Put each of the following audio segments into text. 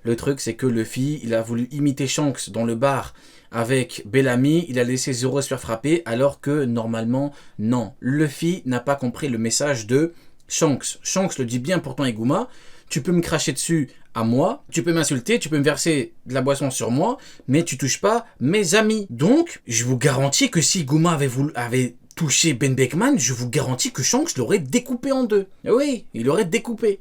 Le truc, c'est que Luffy, il a voulu imiter Shanks dans le bar avec Bellamy, il a laissé Zoro se faire frapper, alors que normalement, non. Luffy n'a pas compris le message de Shanks. Shanks le dit bien pourtant Iguma, tu peux me cracher dessus à moi, tu peux m'insulter, tu peux me verser de la boisson sur moi, mais tu touches pas mes amis. Donc, je vous garantis que si Iguma avait touché Ben Beckman, je vous garantis que Shanks l'aurait découpé en deux. Oui, il l'aurait découpé.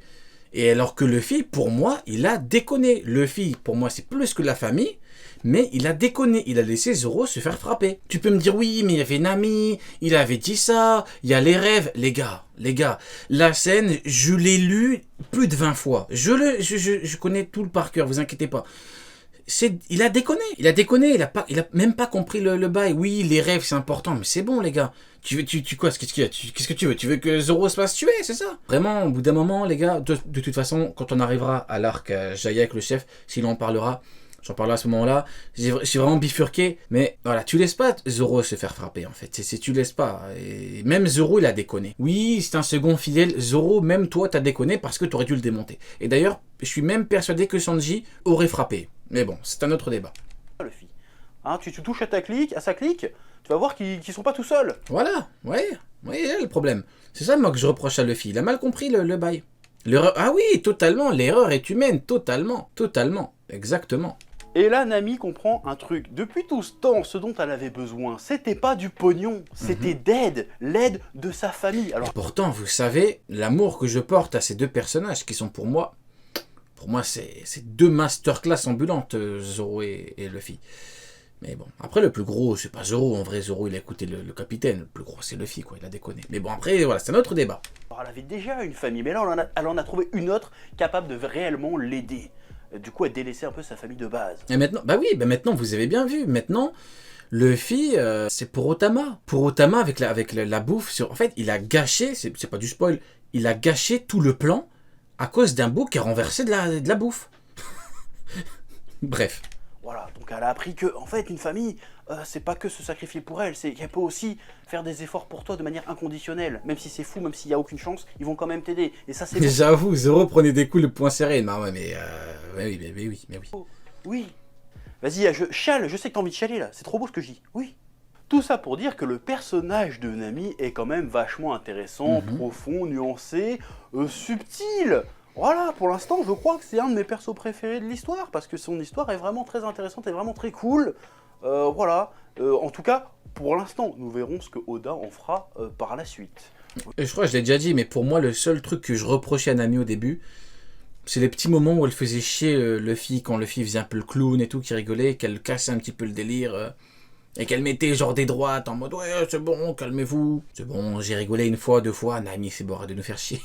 Et alors que Luffy, pour moi, il a déconné. Luffy, pour moi, c'est plus que la famille, mais il a déconné. Il a laissé Zoro se faire frapper. Tu peux me dire, oui, mais il y avait Nami, il avait dit ça, il y a les rêves. Les gars, la scène, je l'ai lu plus de 20 fois. Je connais tout le par cœur, vous inquiétez pas. Il a déconné, il a même pas compris le bail. Oui, les rêves, c'est important, mais c'est bon, les gars. Qu'est-ce que tu veux? Tu veux que Zoro se fasse tuer, c'est ça? Vraiment, au bout d'un moment, les gars, de toute façon, quand on arrivera à l'arc Jaya avec le chef, s'il en parlera, j'en parlerai à ce moment-là. J'ai vraiment bifurqué, mais voilà, tu laisses pas Zoro se faire frapper, en fait. Tu laisses pas. Et même Zoro, il a déconné. Oui, c'est un second fidèle. Zoro, même toi, t'as déconné parce que t'aurais dû le démonter. Et d'ailleurs, je suis même persuadé que Sanji aurait frappé. Mais bon, c'est un autre débat. Luffy. Hein, tu touches à sa clique, tu vas voir qu'ils sont pas tout seuls. Voilà, ouais, là, le problème. C'est ça, moi, que je reproche à Luffy. Il a mal compris le bail. Ah oui, totalement, l'erreur est humaine, totalement, exactement. Et là, Nami comprend un truc. Depuis tout ce temps, ce dont elle avait besoin, c'était pas du pognon, c'était d'aide, l'aide de sa famille. Alors, et pourtant, vous savez, l'amour que je porte à ces deux personnages qui sont pour moi, c'est deux masterclass ambulantes, Zoro et Luffy. Mais bon, après le plus gros, c'est pas Zoro, en vrai Zoro il a écouté le capitaine, le plus gros c'est Luffy quoi, il a déconné. Mais bon après voilà, c'est un autre débat. elle avait déjà une famille, mais là elle en a trouvé une autre capable de réellement l'aider. Du coup elle délaissait un peu sa famille de base. Et maintenant, maintenant vous avez bien vu, maintenant Luffy c'est pour Otama. Pour Otama avec la bouffe, en fait il a gâché, c'est pas du spoil, il a gâché tout le plan à cause d'un bouc qui a renversé de la bouffe. Bref. Voilà, donc elle a appris que, en fait, une famille, c'est pas que se sacrifier pour elle, c'est qu'elle peut aussi faire des efforts pour toi de manière inconditionnelle. Même si c'est fou, même s'il n'y a aucune chance, ils vont quand même t'aider. Et ça, c'est bon. J'avoue, Zoro prenait des coups le poing serré. Non, mais oui. Oui. Vas-y, chiale, je sais que t'as envie de chialer là, c'est trop beau ce que je dis. Oui. Tout ça pour dire que le personnage de Nami est quand même vachement intéressant, profond, nuancé, subtil. Voilà, pour l'instant, je crois que c'est un de mes persos préférés de l'histoire, parce que son histoire est vraiment très intéressante et vraiment très cool. Voilà, en tout cas, pour l'instant, nous verrons ce que Oda en fera par la suite. Je crois que je l'ai déjà dit, mais pour moi, le seul truc que je reprochais à Nami au début, c'est les petits moments où elle faisait chier Luffy, quand Luffy faisait un peu le clown et tout, qui rigolait, qu'elle cassait un petit peu le délire, et qu'elle mettait genre des droites en mode « Ouais, c'est bon, calmez-vous. C'est bon, j'ai rigolé une fois, deux fois, Nami, c'est bon, arrête de nous faire chier. »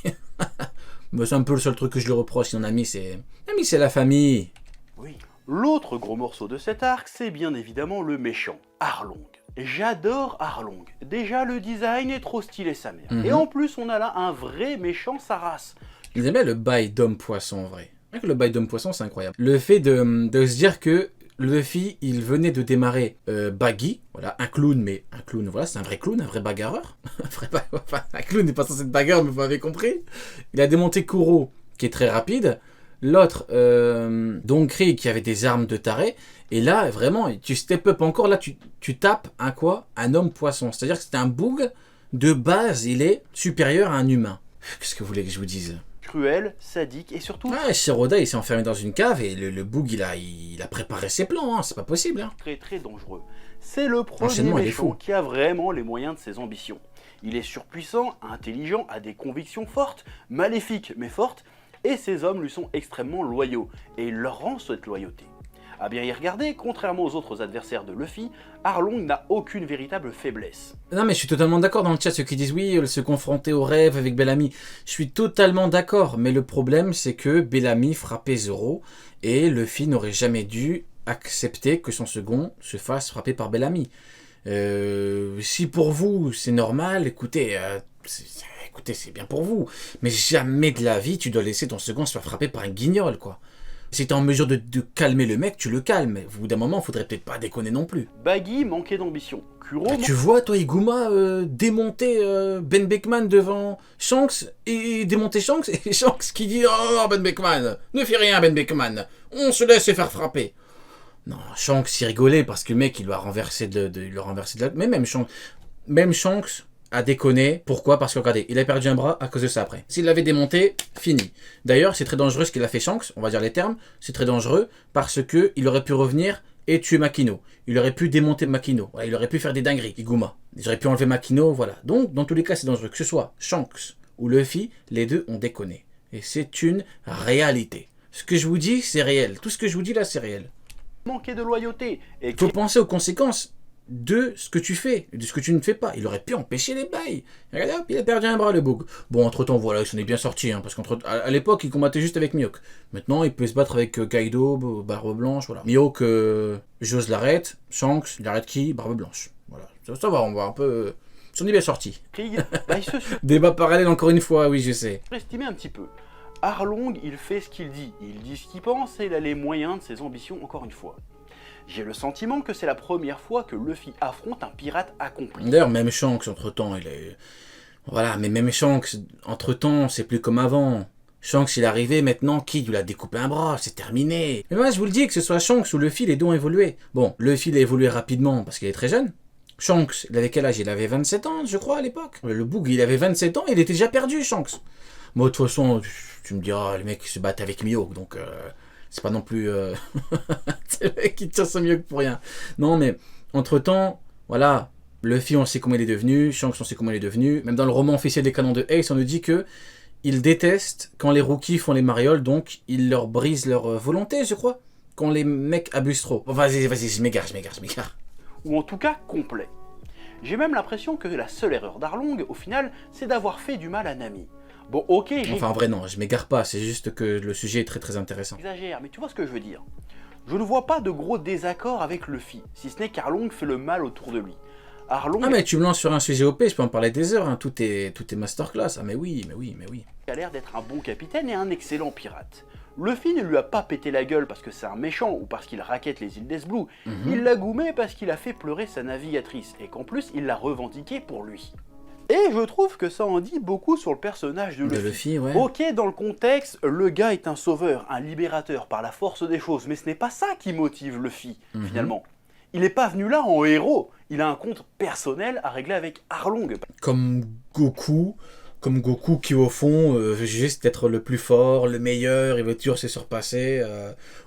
Mais c'est un peu le seul truc que je le reproche, sinon Nami, c'est la famille. Oui. L'autre gros morceau de cet arc, c'est bien évidemment le méchant, Arlong. J'adore Arlong. Déjà, le design est trop stylé sa mère. Et en plus, on a là un vrai méchant sa race. Ils aimaient le bail d'homme-poisson, en vrai. Le bail d'homme-poisson, c'est incroyable. Le fait de se dire que Luffy, il venait de démarrer Baggy, voilà, un clown, mais un clown, voilà, c'est un vrai clown, un vrai bagarreur. Un clown n'est pas censé être bagarreur, mais vous m'avez compris. Il a démonté Kuro, qui est très rapide. L'autre, Donkri, qui avait des armes de taré. Et là, vraiment, tu step up encore. Là, tu tapes un homme-poisson. C'est-à-dire que c'est un boug. De base, il est supérieur à un humain. Qu'est-ce que vous voulez que je vous dise ? Cruel, sadique et surtout... Ah, Shiroda, il s'est enfermé dans une cave et le boug, il a préparé ses plans, hein, c'est pas possible. Hein. Très très dangereux. C'est le premier méchant qui a vraiment les moyens de ses ambitions. Il est surpuissant, intelligent, a des convictions fortes, maléfiques mais fortes, et ses hommes lui sont extrêmement loyaux, et il leur rend cette loyauté. À bien y regarder, contrairement aux autres adversaires de Luffy, Arlong n'a aucune véritable faiblesse. Non mais je suis totalement d'accord dans le chat, ceux qui disent oui, se confronter au rêve avec Bellamy. Je suis totalement d'accord, mais le problème c'est que Bellamy frappait Zoro, et Luffy n'aurait jamais dû accepter que son second se fasse frapper par Bellamy. Si pour vous c'est normal, écoutez, c'est bien pour vous, mais jamais de la vie tu dois laisser ton second se faire frapper par un guignol, quoi. Si t'es en mesure de calmer le mec, tu le calmes. Mais au bout d'un moment, faudrait peut-être pas déconner non plus. Baggy manquait d'ambition. Kuro... Bah, tu vois, toi, Iguma, démonter Ben Beckman devant Shanks, et démonter Shanks, et Shanks qui dit « Oh, Ben Beckman, ne fais rien, Ben Beckman, on se laisse se faire frapper. » Non, Shanks, il rigolait parce que le mec, il lui a renversé de la... Mais même Shanks a déconné. Pourquoi? Parce que, regardez, il a perdu un bras à cause de ça après. S'il l'avait démonté, fini. D'ailleurs, c'est très dangereux ce qu'il a fait Shanks, on va dire les termes. C'est très dangereux parce que il aurait pu revenir et tuer Makino. Il aurait pu démonter Makino. Voilà, il aurait pu faire des dingueries, Iguma. Il aurait pu enlever Makino, voilà. Donc, dans tous les cas, c'est dangereux. Que ce soit Shanks ou Luffy, les deux ont déconné. Et c'est une réalité. Ce que je vous dis, c'est réel. Tout ce que je vous dis là, c'est réel. Manquait de loyauté. Et faut penser aux conséquences de ce que tu fais, de ce que tu ne fais pas. Il aurait pu empêcher les bails. Regarde, hop, il a perdu un bras, le bug. Bon, entre-temps, voilà, il s'en est bien sorti, hein, parce qu'à l'époque, il combattait juste avec Mihawk. Maintenant, il peut se battre avec Kaido, Barbe Blanche, voilà. Mihawk, Jose l'arrête, Shanks, il arrête qui? Barbe Blanche. Voilà, ça va, on va un peu... Il s'en est bien sorti. Krieg, bah, il se Débat parallèle encore une fois, oui, je sais. surestimait un petit peu. Arlong, il fait ce qu'il dit ce qu'il pense et il a les moyens de ses ambitions encore une fois. J'ai le sentiment que c'est la première fois que Luffy affronte un pirate accompli. D'ailleurs, même Shanks, entre-temps, il est... Voilà, mais même Shanks, entre-temps, c'est plus comme avant. Shanks, il est arrivé, maintenant, Kid lui a découpé un bras, c'est terminé. Mais moi, je vous le dis, que ce soit Shanks ou Luffy, les deux ont évolué. Bon, Luffy, il a évolué rapidement parce qu'il est très jeune. Shanks, il avait quel âge? Il avait 27 ans, je crois, à l'époque. Le Boog, il avait 27 ans, il était déjà perdu, Shanks. Moi, de toute façon, tu me diras, le mec se bat avec Mihawk, donc... c'est pas non plus... c'est le mec qui tire son Mihawk pour rien. Non, mais, entre-temps, voilà, Luffy, on sait comment il est devenu, Shanks, on sait comment il est devenu. Même dans le roman officiel des canons de Ace, on nous dit que il déteste quand les rookies font les marioles, donc il leur brise leur volonté, je crois, quand les mecs abusent trop. Oh, vas-y, je m'égare. Ou en tout cas, complet. J'ai même l'impression que la seule erreur d'Arlong, au final, c'est d'avoir fait du mal à Nami. Bon, ok, enfin, en vrai, non, je m'égare pas, c'est juste que le sujet est très très intéressant. J'exagère, mais tu vois ce que je veux dire. Je ne vois pas de gros désaccords avec Luffy, si ce n'est qu'Arlong fait le mal autour de lui. Arlong... Ah mais tu me lances sur un sujet OP, je peux en parler des heures, hein. Tout est masterclass. Ah mais oui. Il a l'air d'être un bon capitaine et un excellent pirate. Luffy ne lui a pas pété la gueule parce que c'est un méchant ou parce qu'il raquette les îles d'Ace Blue. Il l'a goumé parce qu'il a fait pleurer sa navigatrice et qu'en plus il l'a revendiqué pour lui. Et je trouve que ça en dit beaucoup sur le personnage de Luffy. Ouais. Ok, dans le contexte, le gars est un sauveur, un libérateur par la force des choses, mais ce n'est pas ça qui motive Luffy, finalement. Il n'est pas venu là en héros, il a un compte personnel à régler avec Arlong. Comme Goku qui au fond veut juste être le plus fort, le meilleur, il veut toujours se surpasser.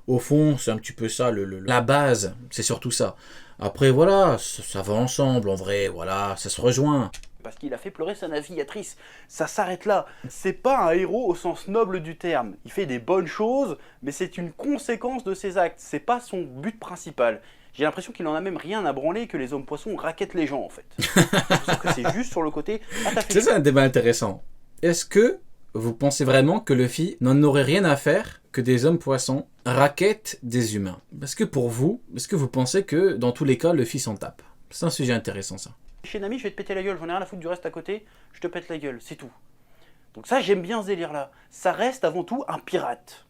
Au fond, c'est un petit peu ça, la base, c'est surtout ça. Après voilà, ça va ensemble en vrai, voilà, ça se rejoint. Parce qu'il a fait pleurer sa navigatrice. Ça s'arrête là. C'est pas un héros au sens noble du terme. Il fait des bonnes choses, mais c'est une conséquence de ses actes. C'est pas son but principal. J'ai l'impression qu'il en a même rien à branler que les hommes poissons raquettent les gens en fait. Sauf que c'est juste sur le côté. C'est ça un débat intéressant. Est-ce que vous pensez vraiment que Luffy n'en aurait rien à faire que des hommes poissons raquettent des humains? Parce que pour vous, est-ce que vous pensez que dans tous les cas Luffy s'en tape? C'est un sujet intéressant ça. Chez Nami, je vais te péter la gueule, j'en ai rien à foutre du reste à côté, je te pète la gueule, c'est tout. Donc ça, j'aime bien ce délire-là. Ça reste avant tout un pirate.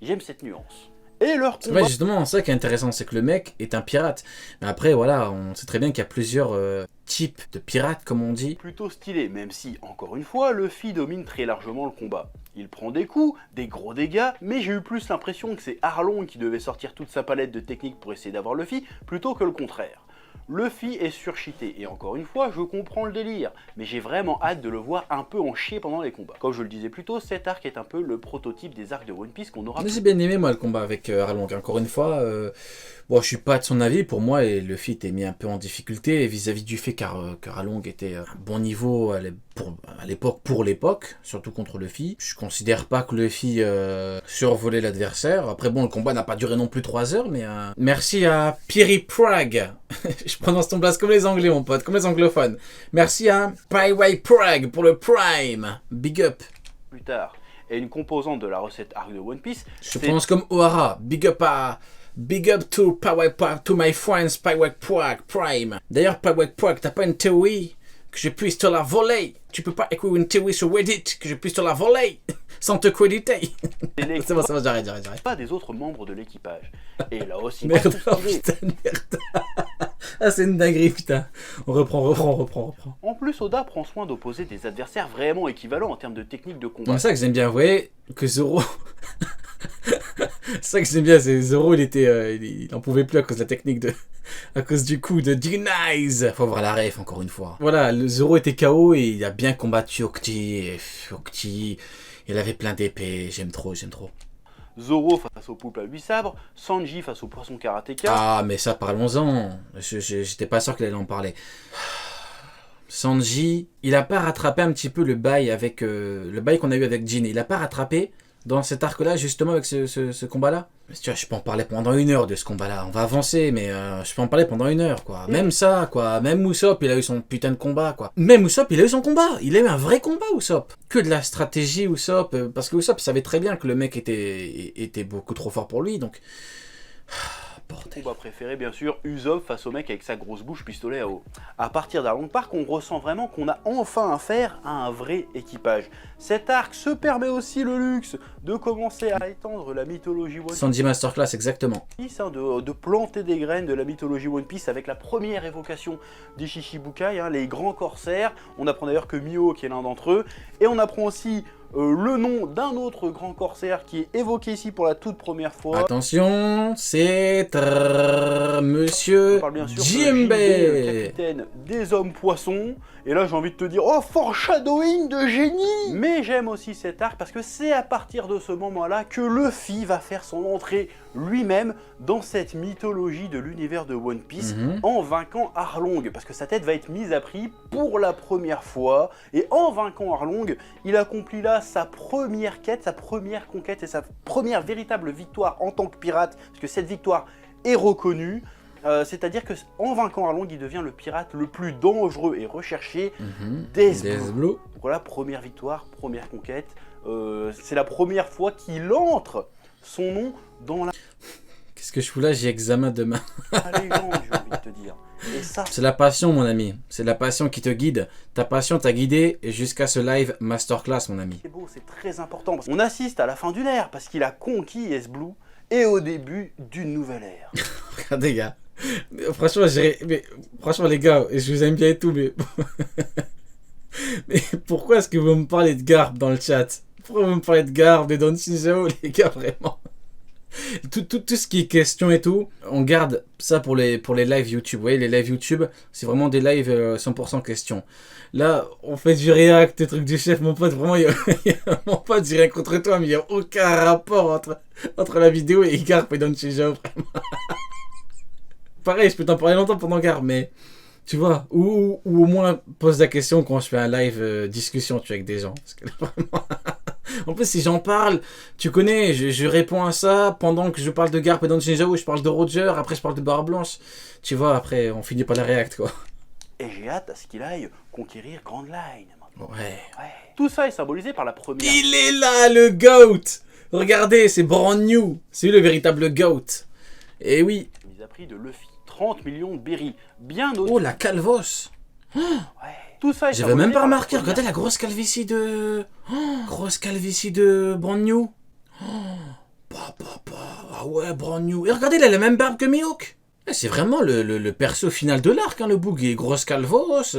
J'aime cette nuance. Et leur combat... Ouais, justement, c'est ça qui est intéressant, c'est que le mec est un pirate. Mais après, voilà, on sait très bien qu'il y a plusieurs types de pirates, comme on dit. Plutôt stylé, même si, encore une fois, Luffy domine très largement le combat. Il prend des coups, des gros dégâts, mais j'ai eu plus l'impression que c'est Arlong qui devait sortir toute sa palette de techniques pour essayer d'avoir Luffy, plutôt que le contraire. Luffy est surcheaté, et encore une fois, je comprends le délire, mais j'ai vraiment hâte de le voir un peu en chier pendant les combats. Comme je le disais plus tôt, cet arc est un peu le prototype des arcs de One Piece qu'on aura... Mais j'ai bien aimé moi le combat avec Arlong, encore une fois, bon je suis pas de son avis, pour moi et Luffy était mis un peu en difficulté vis-à-vis du fait qu'Arlong était à un bon niveau à l'époque, pour l'époque, surtout contre Luffy. Je considère pas que Luffy survolait l'adversaire, après bon le combat n'a pas duré non plus 3 heures, mais merci à Piri Prague. Je prononce ton place comme les anglais mon pote, comme les anglophones. Merci à Pyway Prague pour le Prime, big up. Plus tard, et une composante de la recette arc de One Piece... Je prononce comme Ohara, big up to my friends Pyway Prague Prime. D'ailleurs Pyway Prague, t'as pas une théorie que je puisse te la voler. Tu peux pas écrire une théorie sur Reddit, que je puisse te la voler sans te créditer. C'est bon, j'arrête. Pas des autres membres de l'équipage. Et là aussi, Merde, oh, putain, merde. Ah, c'est une dinguerie, putain. On reprend. En plus, Oda prend soin d'opposer des adversaires vraiment équivalents en termes de technique de combat. C'est ça que j'aime bien, vous voyez, que Zoro... c'est ça que j'aime bien, c'est Zoro, il en pouvait plus à cause de la technique à cause du coup de Dignize. Faut voir la ref encore une fois. Voilà, le Zoro était KO et il a bien combattu Octi, il avait plein d'épées, j'aime trop. Zoro face au poulpe à 8 sabres, Sanji face au poisson karatéka. Ah, mais ça, parlons-en. J'étais pas sûr qu'il allait en parler. Sanji, il a pas rattrapé un petit peu le bail avec le bail qu'on a eu avec Jin. Il a pas rattrapé dans cet arc-là, justement, avec ce combat-là. Mais tu vois, je peux en parler pendant 1 heure de ce combat-là. On va avancer, mais je peux en parler pendant 1 heure, quoi. Même ça, quoi. Même Usopp, il a eu son putain de combat, quoi. Même Usopp, il a eu son combat. Il a eu un vrai combat, Usopp. Que de la stratégie, Usopp. Parce que Usopp savait très bien que le mec était beaucoup trop fort pour lui, donc... Bordel. Combat préféré, bien sûr, Usopp face au mec avec sa grosse bouche pistolet à eau. À partir d'Arlong Park, on ressent vraiment qu'on a enfin affaire à un vrai équipage. Cet arc se permet aussi le luxe de commencer à étendre la mythologie One Piece. Sanji Masterclass, exactement. De planter des graines de la mythologie One Piece avec la première évocation des Shishibukai, les grands corsaires. On apprend d'ailleurs que Mihawk est l'un d'entre eux. Et on apprend aussi le nom d'un autre grand corsaire qui est évoqué ici pour la toute première fois. Attention, c'est Monsieur On parle bien sûr de Jinbe, le capitaine des hommes poissons. Et là j'ai envie de te dire, oh, foreshadowing de génie. Mais j'aime aussi cet arc parce que c'est à partir de ce moment-là que Luffy va faire son entrée lui-même dans cette mythologie de l'univers de One Piece en vainquant Arlong. Parce que sa tête va être mise à prix pour la première fois. Et en vainquant Arlong, il accomplit là sa première quête, sa première conquête et sa première véritable victoire en tant que pirate. Parce que cette victoire est reconnue. C'est-à-dire qu'en vainquant Arlong, il devient le pirate le plus dangereux et recherché d'Ace Blue. Donc voilà, première victoire, première conquête. C'est la première fois qu'il entre son nom dans la... Qu'est-ce que je fous là? J'ai examen demain. La légende, j'ai envie de te dire. Et ça, c'est la passion, mon ami. C'est la passion qui te guide. Ta passion t'a guidé jusqu'à ce live masterclass, mon ami. C'est beau, c'est très important. On assiste à la fin d'une ère parce qu'il a conquis Ace Blue et au début d'une nouvelle ère. Regardez, gars. Franchement, franchement, les gars, je vous aime bien et tout, mais... mais pourquoi est-ce que vous me parlez de Garp dans le chat? Pourquoi vous me parlez de Garp, de Don Shinjao, les gars, vraiment? Tout ce qui est question et tout, on garde ça pour les lives YouTube. Vous voyez, les lives YouTube, c'est vraiment des lives 100% questions. Là, on fait du react, des trucs du chef, mon pote. Vraiment, mon pote, j'ai rien contre toi, mais il n'y a aucun rapport entre la vidéo et Garp et Don Shinjao, vraiment. Pareil, je peux t'en parler longtemps pendant Garp, mais tu vois, ou au moins pose la question quand je fais un live discussion, tu vois, avec des gens. Parce que là, vraiment... En plus, si j'en parle, tu connais, je réponds à ça pendant que je parle de Garp et Don Shinjao, je parle de Roger, après je parle de Barre Blanche. Tu vois, après, on finit par la react, quoi. Et j'ai hâte à ce qu'il aille conquérir Grand Line. Ouais. Tout ça est symbolisé par la première... Il est là, le GOAT! Regardez, c'est brand new. C'est lui le véritable GOAT. Et oui. Mise à prix de Luffy. 30 millions de berries. Bien au... Oh, la calvos! Ouais. Tout ça est j'avais même pas remarqué, regardez la grosse calvitie de... grosse calvitie de Brand New. Ah ouais, Brand New. Et regardez, il a la même barbe que Mihawk. C'est vraiment le perso final de l'arc, le Boogie. Grosse calvos,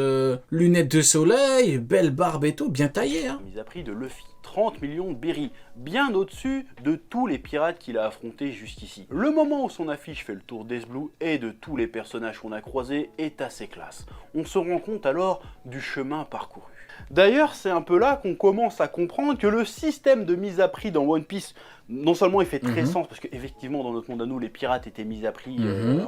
lunettes de soleil, belle barbe et tout, bien taillé. Mise à prix de Luffy. 30 millions de berries, bien au-dessus de tous les pirates qu'il a affrontés jusqu'ici. Le moment où son affiche fait le tour d'Ace Blue et de tous les personnages qu'on a croisés est assez classe. On se rend compte alors du chemin parcouru. D'ailleurs, c'est un peu là qu'on commence à comprendre que le système de mise à prix dans One Piece, non seulement il fait très sens, parce qu'effectivement dans notre monde à nous, les pirates étaient mis à prix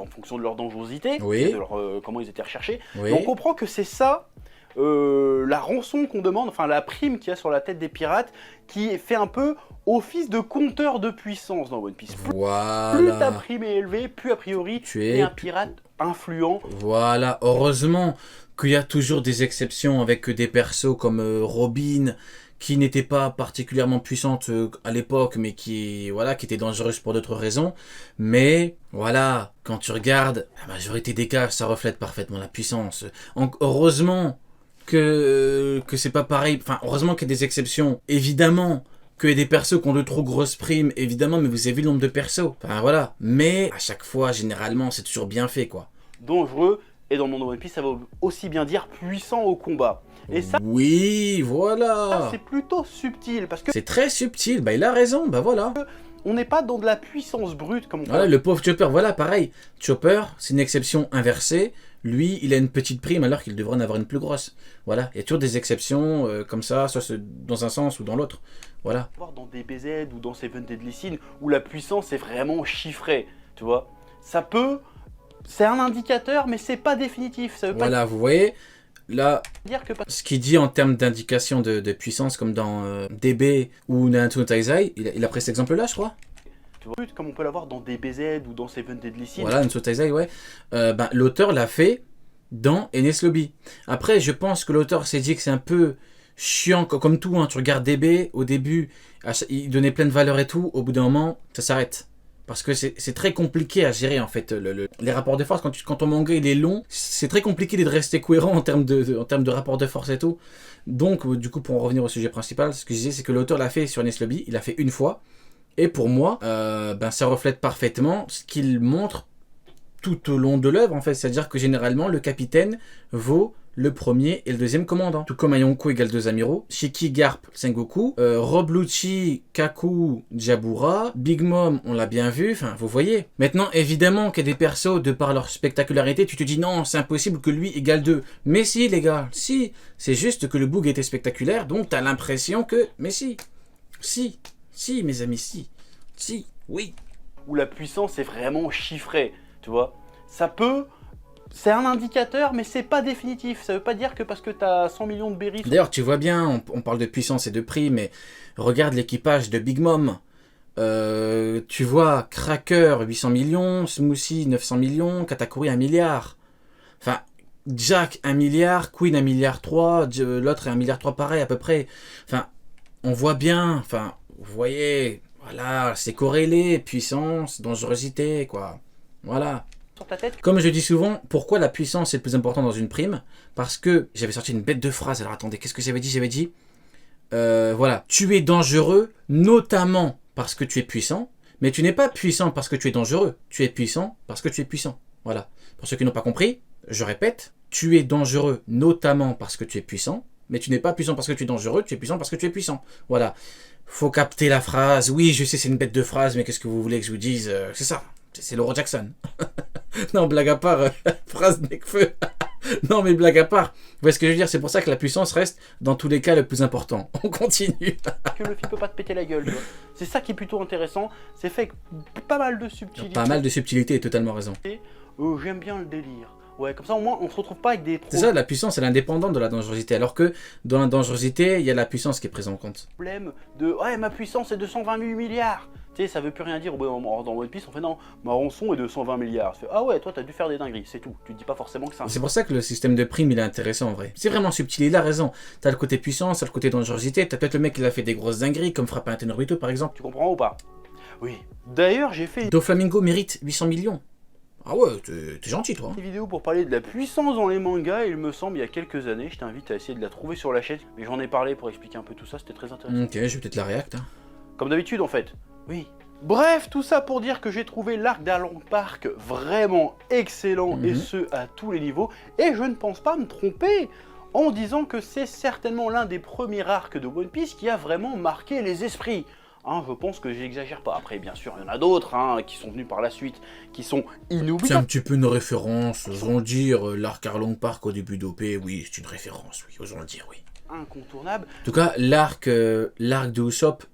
en fonction de leur dangerosité, et de leur, comment ils étaient recherchés. Et on comprend que c'est ça, la rançon qu'on demande, enfin la prime qu'il y a sur la tête des pirates, qui fait un peu office de compteur de puissance dans One Piece. Voilà. Plus ta prime est élevée, plus a priori tu es un pirate influent. Voilà, heureusement qu'il y a toujours des exceptions avec des persos comme Robin, qui n'était pas particulièrement puissante à l'époque, mais qui était dangereuse pour d'autres raisons. Mais voilà, quand tu regardes, la majorité des cas, ça reflète parfaitement la puissance. Heureusement que c'est pas pareil. Enfin, heureusement qu'il y a des exceptions. Évidemment qu'il y a des persos qui ont de trop grosses primes, évidemment, mais vous avez vu le nombre de persos. Enfin, voilà. Mais à chaque fois, généralement, c'est toujours bien fait, quoi. Dangereux, et dans le monde de One Piece, ça veut aussi bien dire puissant au combat. Et ça, oui, voilà. c'est plutôt subtil, parce que C'est très subtil. Bah, il a raison, bah voilà. on n'est pas dans de la puissance brute, comme on Voilà, le pauvre Chopper, voilà, pareil. Chopper, c'est une exception inversée. Lui, il a une petite prime alors qu'il devrait en avoir une plus grosse. Voilà, il y a toujours des exceptions comme ça, soit dans un sens ou dans l'autre. Voilà. voir dans DBZ ou dans Seven Deadly Sins, où la puissance est vraiment chiffrée, tu vois. Ça peut... C'est un indicateur, mais c'est pas définitif. Ça veut pas Voilà, vous voyez, là, dire que... ce qu'il dit en termes d'indication de puissance, comme dans DB ou Naruto no Taizai, il a pris cet exemple-là, je crois. Tu vois, comme on peut l'avoir dans DBZ ou dans Seven Deadly Sins. Voilà, Naruto no Taizai, ouais. Ben, l'auteur l'a fait dans Enies Lobby. Après, je pense que l'auteur s'est dit que c'est un peu chiant, comme tout, hein. Tu regardes DB, au début, il donnait plein de valeurs et tout, au bout d'un moment, ça s'arrête. Parce que c'est très compliqué à gérer en fait les rapports de force. Quand ton manga il est long, c'est très compliqué de rester cohérent en termes de rapports de force et tout. Donc du coup pour en revenir au sujet principal, ce que je disais c'est que l'auteur l'a fait sur Enies Lobby, il l'a fait une fois. Et pour moi, ben, ça reflète parfaitement ce qu'il montre tout au long de l'œuvre en fait. C'est-à-dire que généralement le capitaine vaut le premier et le deuxième commandant. Tout comme Ayonko égale 2 amiraux, Shiki, Garp, Sengoku, Rob Lucci, Kaku, Jabura, Big Mom, on l'a bien vu, enfin vous voyez. Maintenant évidemment qu'il y a des persos, de par leur spectacularité, tu te dis non c'est impossible que lui égale 2. Mais si les gars, si, c'est juste que le boug était spectaculaire, donc t'as l'impression que, mais si, mes amis, si, oui. Où la puissance est vraiment chiffrée, tu vois. Ça peut... C'est un indicateur, mais c'est pas définitif. Ça veut pas dire que parce que t'as 100 millions de berries... D'ailleurs, tu vois bien, on parle de puissance et de prix, mais regarde l'équipage de Big Mom. Tu vois, Cracker, 800 millions, Smoothie, 900 millions, Katakuri, 1 milliard. Enfin, Jack, 1 milliard, Queen, 1 milliard 3, l'autre est 1 milliard 3 pareil à peu près. Enfin, on voit bien, enfin, vous voyez, voilà, c'est corrélé, puissance, dangerosité, quoi. Voilà. Sur ta tête. Comme je dis souvent, pourquoi la puissance est le plus important dans une prime? Parce que j'avais sorti une bête de phrase. Alors attendez, qu'est-ce que j'avais dit? J'avais dit, voilà, tu es dangereux, notamment parce que tu es puissant, mais tu n'es pas puissant parce que tu es dangereux. Tu es puissant parce que tu es puissant. Voilà. Pour ceux qui n'ont pas compris, je répète, tu es dangereux, notamment parce que tu es puissant, mais tu n'es pas puissant parce que tu es dangereux, tu es puissant parce que tu es puissant. Voilà. Faut capter la phrase. Oui, je sais, c'est une bête de phrase, mais qu'est-ce que vous voulez que je vous dise? C'est ça. C'est Laura Jackson. Non, blague à part, phrase Nekfeu. Non, mais blague à part. Vous voyez ce que je veux dire? C'est pour ça que la puissance reste, dans tous les cas, le plus important. On continue. Que Luffy peut pas te péter la gueule, tu vois. C'est ça qui est plutôt intéressant. C'est fait avec pas mal de subtilité. Pas mal de subtilité, totalement raison. J'aime bien le délire. Ouais, comme ça au moins on se retrouve pas avec des C'est ça, la puissance elle est indépendante de la dangerosité, alors que dans la dangerosité, il y a la puissance qui est prise en compte. problèmes de ouais, ma puissance est de 128 milliards. Tu sais, ça veut plus rien dire. Dans One Piece, on fait non, ma rançon est de 120 milliards. Tu fais, ah ouais, toi t'as dû faire des dingueries, c'est tout. Tu te dis pas forcément que c'est un... C'est pour ça que le système de prime il est intéressant en vrai. C'est vraiment subtil, il a raison. T'as le côté puissance, t'as le côté dangerosité, t'as peut-être le mec qui a fait des grosses dingueries, comme frapper un Tenryuto par exemple. Tu comprends ou pas? Oui. D'ailleurs, j'ai fait Doflamingo mérite 800 millions. Ah ouais, t'es gentil toi. une vidéo pour parler de la puissance dans les mangas, il me semble, il y a quelques années. Je t'invite à essayer de la trouver sur la chaîne. Mais j'en ai parlé pour expliquer un peu tout ça, c'était très intéressant. Ok, je vais peut-être la réact. Hein. Comme d'habitude en fait. Oui. Bref, tout ça pour dire que j'ai trouvé l'arc d'Arlong Park vraiment excellent, et ce à tous les niveaux. Et je ne pense pas me tromper en disant que c'est certainement l'un des premiers arcs de One Piece qui a vraiment marqué les esprits. Hein, je pense que j'exagère pas. Après, bien sûr, il y en a d'autres hein, qui sont venus par la suite, qui sont inoubliables. C'est un petit peu une référence, osons le dire, l'arc Arlong Park au début d'OP, oui, c'est une référence, oui, osons le dire, oui. Incontournable. En tout cas, l'arc de Usopp,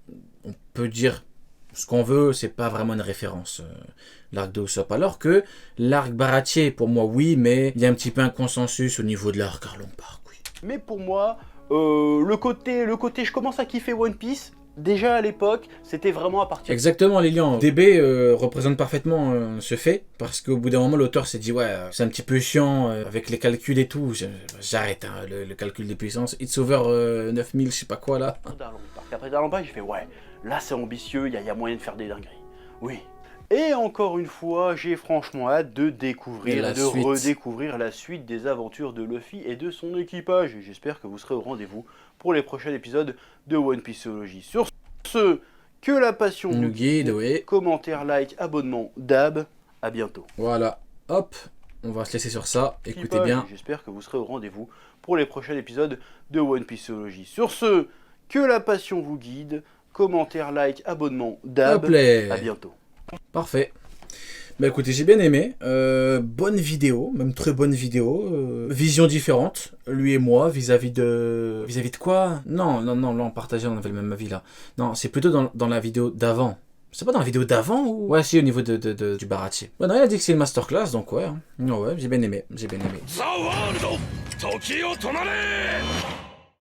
on peut dire ce qu'on veut, c'est pas vraiment une référence, l'arc de Usopp. Alors que l'arc Baratie, pour moi, oui, mais il y a un petit peu un consensus au niveau de l'arc Arlong Park, oui. Mais pour moi, le côté, je commence à kiffer One Piece. Déjà à l'époque, c'était vraiment à partir... Exactement, Lilian. DB représente parfaitement ce fait, parce qu'au bout d'un moment, l'auteur s'est dit, ouais, c'est un petit peu chiant avec les calculs et tout. J'arrête hein, le calcul des puissances. It's over 9000, je sais pas quoi là. Après Darlong Park, j'ai fait, ouais, là c'est ambitieux, il y a moyen de faire des dingueries. Oui. Et encore une fois, j'ai franchement hâte de découvrir, la de suite. redécouvrir la suite des aventures de Luffy et de son équipage. Et j'espère que vous serez au rendez-vous pour les prochains épisodes de One Pieceology. Sur ce, que la passion Nous guide, oui. Commentaire, like, abonnement, dab. À bientôt. Voilà, hop, on va se laisser sur ça. Écoutez bien. J'espère que vous serez au rendez-vous pour les prochains épisodes de One Pieceology. Sur ce, que la passion vous guide. Commentaire, like, abonnement, dab. Hop là. À bientôt. Parfait. Bah écoutez, j'ai bien aimé. Bonne vidéo, même très bonne vidéo. Vision différente, lui et moi, vis-à-vis de... Vis-à-vis de quoi? Non, là on partageait, on avait le même avis là. Non, c'est plutôt dans la vidéo d'avant. C'est pas dans la vidéo d'avant ou... Ouais, si, au niveau du baratie. Ouais, non, il a dit que c'est une masterclass, donc ouais. Ouais, j'ai bien aimé, j'ai bien aimé.